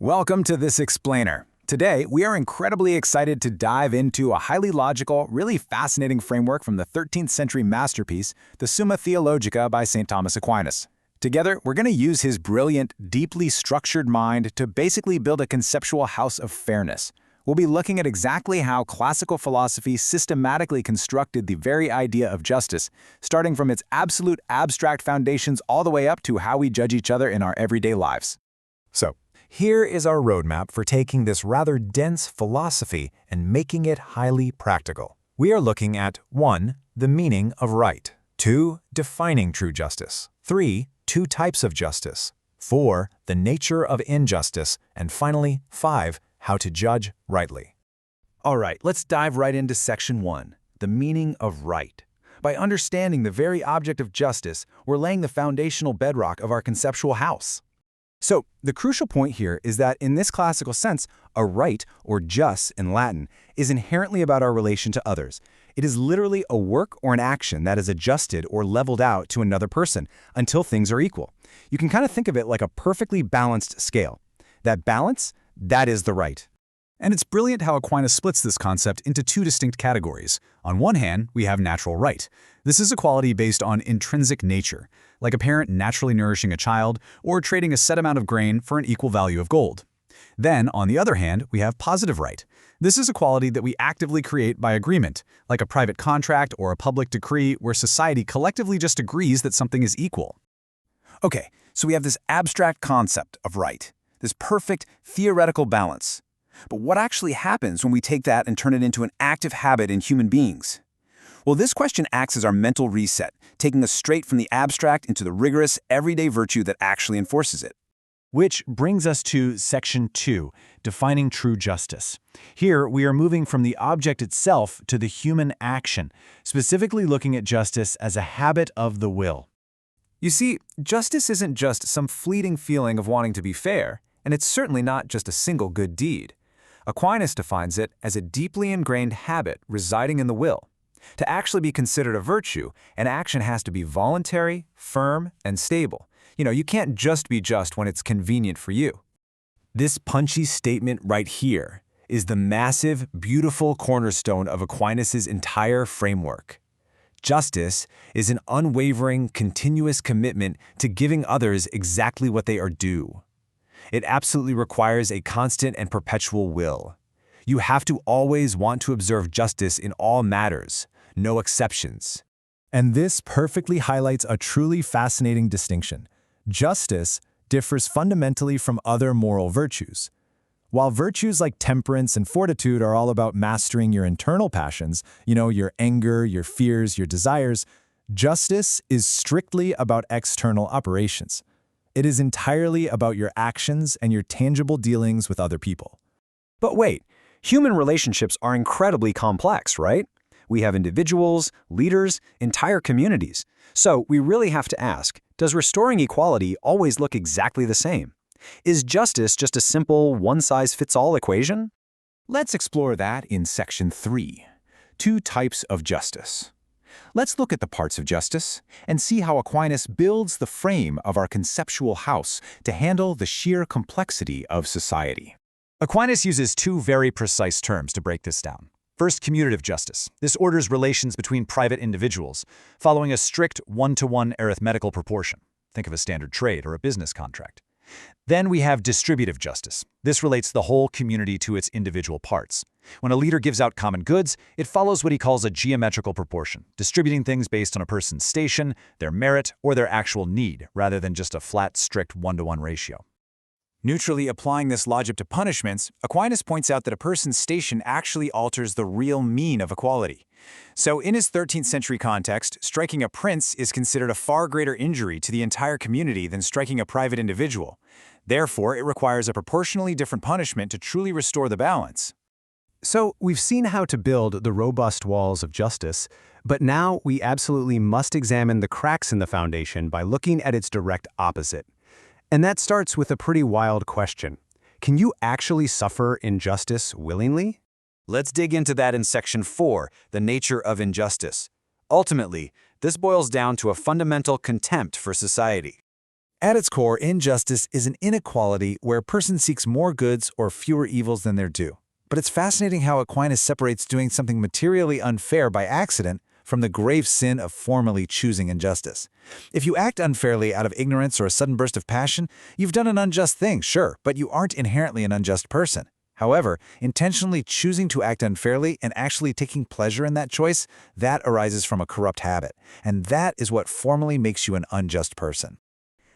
Welcome to this explainer. Today, we are incredibly excited to dive into a highly logical, really fascinating framework from the 13th century masterpiece, the Summa Theologica by St. Thomas Aquinas. Together, we're going to use his brilliant, deeply structured mind to basically build a conceptual house of fairness. We'll be looking at exactly how classical philosophy systematically constructed the very idea of justice, starting from its absolute abstract foundations all the way up to how we judge each other in our everyday lives. So, here is our roadmap for taking this rather dense philosophy and making it highly practical. We are looking at 1. The meaning of right. 2. Defining true justice. 3. Two types of justice. 4. The nature of injustice. And finally, 5. How to judge rightly. All right, let's dive right into Section 1, the meaning of right. By understanding the very object of justice, we're laying the foundational bedrock of our conceptual house. So, the crucial point here is that in this classical sense, a right, or jus in Latin, is inherently about our relation to others. It is literally a work or an action that is adjusted or leveled out to another person until things are equal. You can kind of think of it like a perfectly balanced scale. That balance, that is the right. And it's brilliant how Aquinas splits this concept into two distinct categories. On one hand, we have natural right. This is a quality based on intrinsic nature, like a parent naturally nourishing a child or trading a set amount of grain for an equal value of gold. Then, on the other hand, we have positive right. This is a quality that we actively create by agreement, like a private contract or a public decree where society collectively just agrees that something is equal. Okay, so we have this abstract concept of right, this perfect theoretical balance. But what actually happens when we take that and turn it into an active habit in human beings? Well, this question acts as our mental reset, taking us straight from the abstract into the rigorous, everyday virtue that actually enforces it. Which brings us to Section 2, defining true justice. Here, we are moving from the object itself to the human action, specifically looking at justice as a habit of the will. You see, justice isn't just some fleeting feeling of wanting to be fair, and it's certainly not just a single good deed. Aquinas defines it as a deeply ingrained habit residing in the will. To actually be considered a virtue, an action has to be voluntary, firm, and stable. You can't just be just when it's convenient for you. This punchy statement right here is the massive, beautiful cornerstone of Aquinas' entire framework. Justice is an unwavering, continuous commitment to giving others exactly what they are due. It absolutely requires a constant and perpetual will. You have to always want to observe justice in all matters, no exceptions. And this perfectly highlights a truly fascinating distinction. Justice differs fundamentally from other moral virtues. While virtues like temperance and fortitude are all about mastering your internal passions, your anger, your fears, your desires, justice is strictly about external operations. It is entirely about your actions and your tangible dealings with other people. But wait, human relationships are incredibly complex, right? We have individuals, leaders, entire communities. So we really have to ask, does restoring equality always look exactly the same? Is justice just a simple one-size-fits-all equation? Let's explore that in Section 3, two types of justice. Let's look at the parts of justice and see how Aquinas builds the frame of our conceptual house to handle the sheer complexity of society. Aquinas uses two very precise terms to break this down. First, commutative justice. This orders relations between private individuals, following a strict one-to-one arithmetical proportion. Think of a standard trade or a business contract. Then we have distributive justice. This relates the whole community to its individual parts. When a leader gives out common goods, it follows what he calls a geometrical proportion, distributing things based on a person's station, their merit, or their actual need, rather than just a flat, strict one-to-one ratio. Neutrally applying this logic to punishments, Aquinas points out that a person's station actually alters the real mean of equality. So in his 13th century context, striking a prince is considered a far greater injury to the entire community than striking a private individual. Therefore, it requires a proportionally different punishment to truly restore the balance. So we've seen how to build the robust walls of justice, but now we absolutely must examine the cracks in the foundation by looking at its direct opposite. And that starts with a pretty wild question. Can you actually suffer injustice willingly? Let's dig into that in Section 4, the nature of injustice. Ultimately, this boils down to a fundamental contempt for society. At its core, injustice is an inequality where a person seeks more goods or fewer evils than their due. But it's fascinating how Aquinas separates doing something materially unfair by accident from the grave sin of formally choosing injustice. If you act unfairly out of ignorance or a sudden burst of passion, you've done an unjust thing, sure, but you aren't inherently an unjust person. However, intentionally choosing to act unfairly and actually taking pleasure in that choice, that arises from a corrupt habit. And that is what formally makes you an unjust person.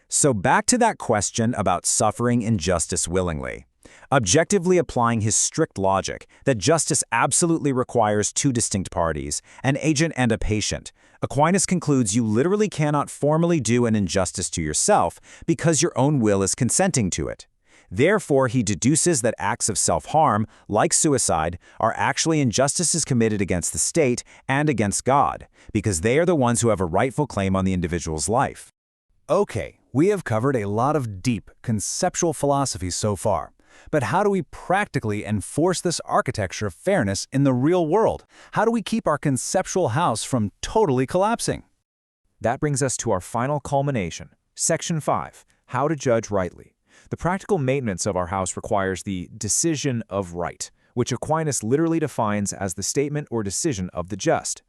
So back to that question about suffering injustice willingly. Objectively applying his strict logic that justice absolutely requires two distinct parties, an agent and a patient, Aquinas concludes you literally cannot formally do an injustice to yourself because your own will is consenting to it. Therefore, he deduces that acts of self-harm, like suicide, are actually injustices committed against the state and against God, because they are the ones who have a rightful claim on the individual's life. Okay, we have covered a lot of deep, conceptual philosophy so far. But how do we practically enforce this architecture of fairness in the real world? How do we keep our conceptual house from totally collapsing? That brings us to our final culmination, Section 5, How to Judge Rightly. The practical maintenance of our house requires the decision of right, which Aquinas literally defines as the statement or decision of the just.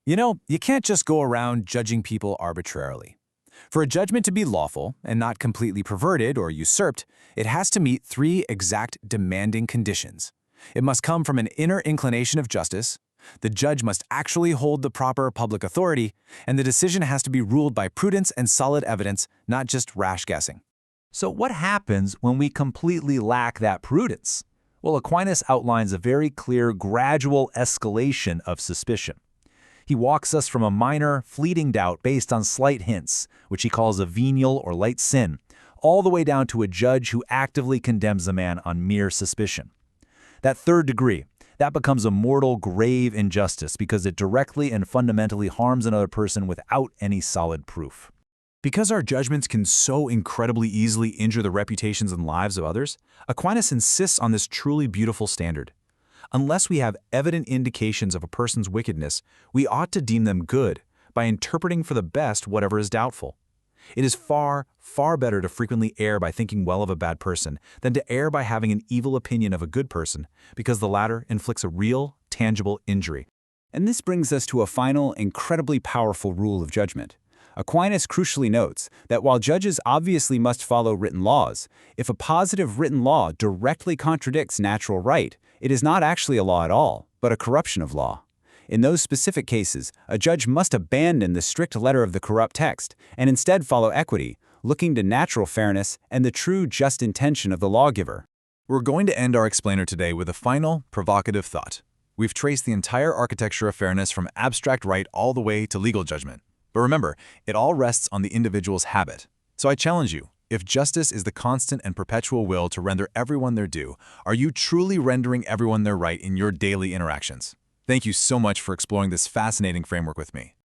You know, you can't just go around judging people arbitrarily. For a judgment to be lawful and not completely perverted or usurped, it has to meet three exact demanding conditions. It must come from an inner inclination of justice, the judge must actually hold the proper public authority, and the decision has to be ruled by prudence and solid evidence, not just rash guessing. So what happens when we completely lack that prudence? Well, Aquinas outlines a very clear gradual escalation of suspicion. He walks us from a minor, fleeting doubt based on slight hints, which he calls a venial or light sin, all the way down to a judge who actively condemns a man on mere suspicion. That third degree, that becomes a mortal, grave injustice because it directly and fundamentally harms another person without any solid proof. Because our judgments can so incredibly easily injure the reputations and lives of others, Aquinas insists on this truly beautiful standard. Unless we have evident indications of a person's wickedness, we ought to deem them good by interpreting for the best whatever is doubtful. It is far, far better to frequently err by thinking well of a bad person than to err by having an evil opinion of a good person, because the latter inflicts a real, tangible injury. And this brings us to a final, incredibly powerful rule of judgment. Aquinas crucially notes that while judges obviously must follow written laws, if a positive written law directly contradicts natural right, it is not actually a law at all, but a corruption of law. In those specific cases, a judge must abandon the strict letter of the corrupt text and instead follow equity, looking to natural fairness and the true just intention of the lawgiver. We're going to end our explainer today with a final, provocative thought. We've traced the entire architecture of fairness from abstract right all the way to legal judgment. But remember, it all rests on the individual's habit. So I challenge you, if justice is the constant and perpetual will to render everyone their due, are you truly rendering everyone their right in your daily interactions? Thank you so much for exploring this fascinating framework with me.